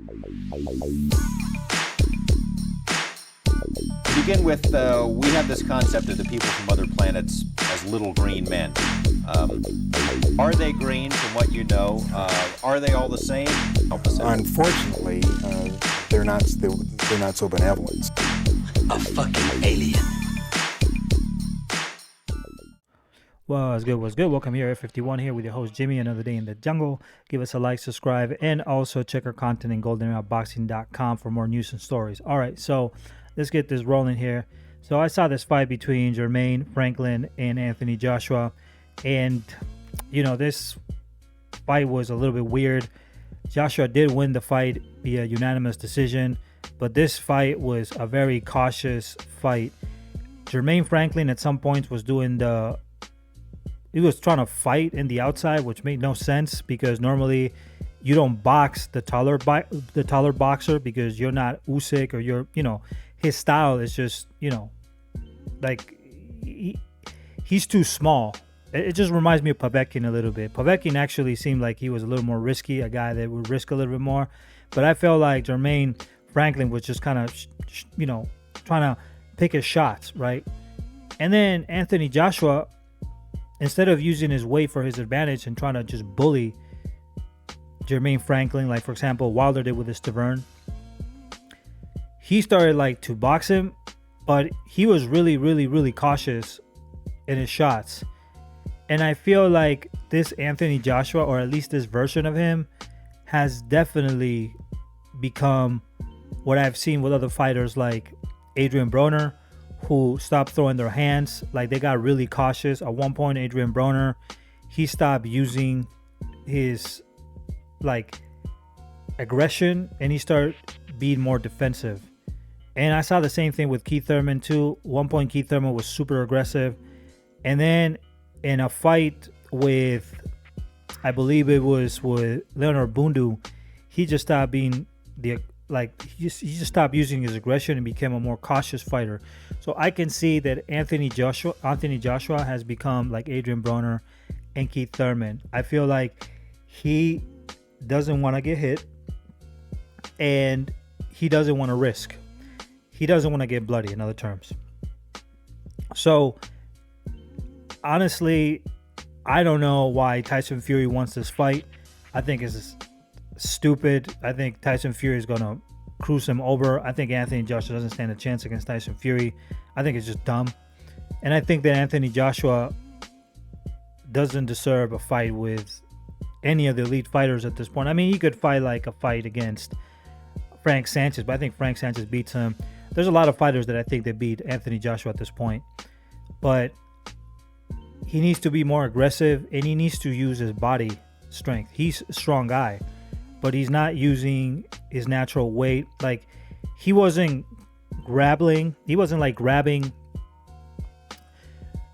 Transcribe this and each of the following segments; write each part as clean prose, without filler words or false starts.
To begin with, we have this concept of the people from other planets as little green men. Are they green from what you know? Are they all the same? Unfortunately, they're not so benevolent. A fucking alien. What's good? What's good? Welcome here, F51 here with your host Jimmy. Another day in the jungle. Give us a like, subscribe, and also check our content in goldenairboxing.com for more news and stories. All right, so let's get this rolling here. So I saw this fight between Jermaine Franklin and Anthony Joshua, and you know, this fight was a little bit weird. Joshua did win the fight via unanimous decision, but this fight was a very cautious fight. Jermaine Franklin at some points was he was trying to fight in the outside, which made no sense because normally you don't box the taller boxer because you're not Usyk or his style is just, like he's too small. It just reminds me of Povetkin a little bit. Povetkin actually seemed like he was a little more risky, a guy that would risk a little bit more. But I felt like Jermaine Franklin was just kind of, trying to pick his shots, right? And then Anthony Joshua, instead of using his weight for his advantage and trying to just bully Jermaine Franklin, like for example Wilder did with his Tavern, he started to box him, but he was really, really, really cautious in his shots. And I feel like this Anthony Joshua, or at least this version of him, has definitely become what I've seen with other fighters like Adrian Broner, who stopped throwing their hands. Like, they got really cautious. At one point, Adrian Broner, he stopped using his aggression and he started being more defensive. And I saw the same thing with Keith Thurman too. At one point, Keith Thurman was super aggressive. And then in a fight with, I believe it was with Leonard Bundu, he just stopped being he just stopped using his aggression and became a more cautious fighter. So I can see that Anthony Joshua has become like Adrian Broner and Keith Thurman. I feel like he doesn't want to get hit and he doesn't want to risk. He doesn't want to get bloody, in other terms. So honestly, I don't know why Tyson Fury wants this fight. I think it's stupid. I think Tyson Fury is going to cruise him over. I think Anthony Joshua doesn't stand a chance against Tyson Fury. I think it's just dumb. And I think that Anthony Joshua doesn't deserve a fight with any of the elite fighters at this point. I mean, he could fight a fight against Frank Sanchez, but I think Frank Sanchez beats him. There's a lot of fighters that I think that beat Anthony Joshua at this point. But he needs to be more aggressive and he needs to use his body strength. He's a strong guy, but he's not using his natural weight. Like, he wasn't grabbing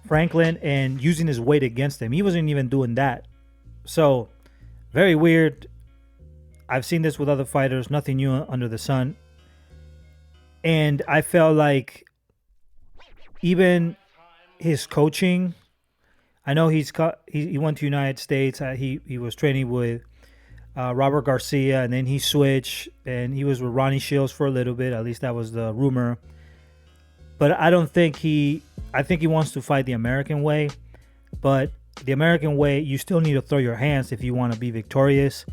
Franklin and using his weight against him. He wasn't even doing that. So, very weird. I've seen this with other fighters. Nothing new under the sun. And I felt like even his coaching, I know he went to United States. He was training with Robert Garcia, and then he switched, and he was with Ronnie Shields for a little bit. At least that was the rumor. But I think he wants to fight the American way. But the American way, you still need to throw your hands if you want to be victorious.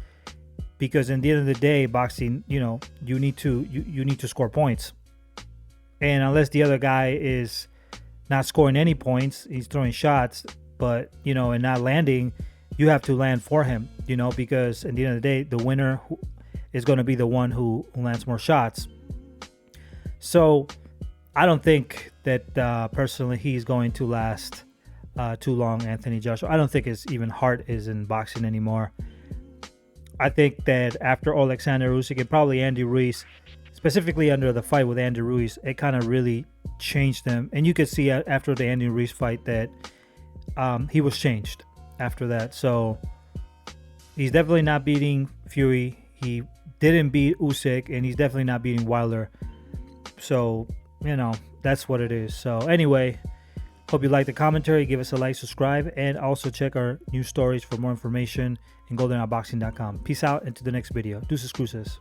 Because in the end of the day, boxing, you need to score points. And unless the other guy is not scoring any points, he's throwing shots, but and not landing, you have to land for him, because at the end of the day, the winner is going to be the one who lands more shots. So I don't think that personally he's going to last too long, Anthony Joshua. I don't think his even heart is in boxing anymore. I think that after Alexander Usyk and probably Andy Ruiz, specifically under the fight with Andy Ruiz, it kind of really changed him. And you could see after the Andy Ruiz fight that he was changed after that. So he's definitely not beating Fury. He didn't beat Usyk, and he's definitely not beating Wilder. So, that's what it is. So anyway, hope you like the commentary. Give us a like, subscribe, and also check our news stories for more information in goldenairboxing.com. Peace out, and to the next video. Deuces cruces.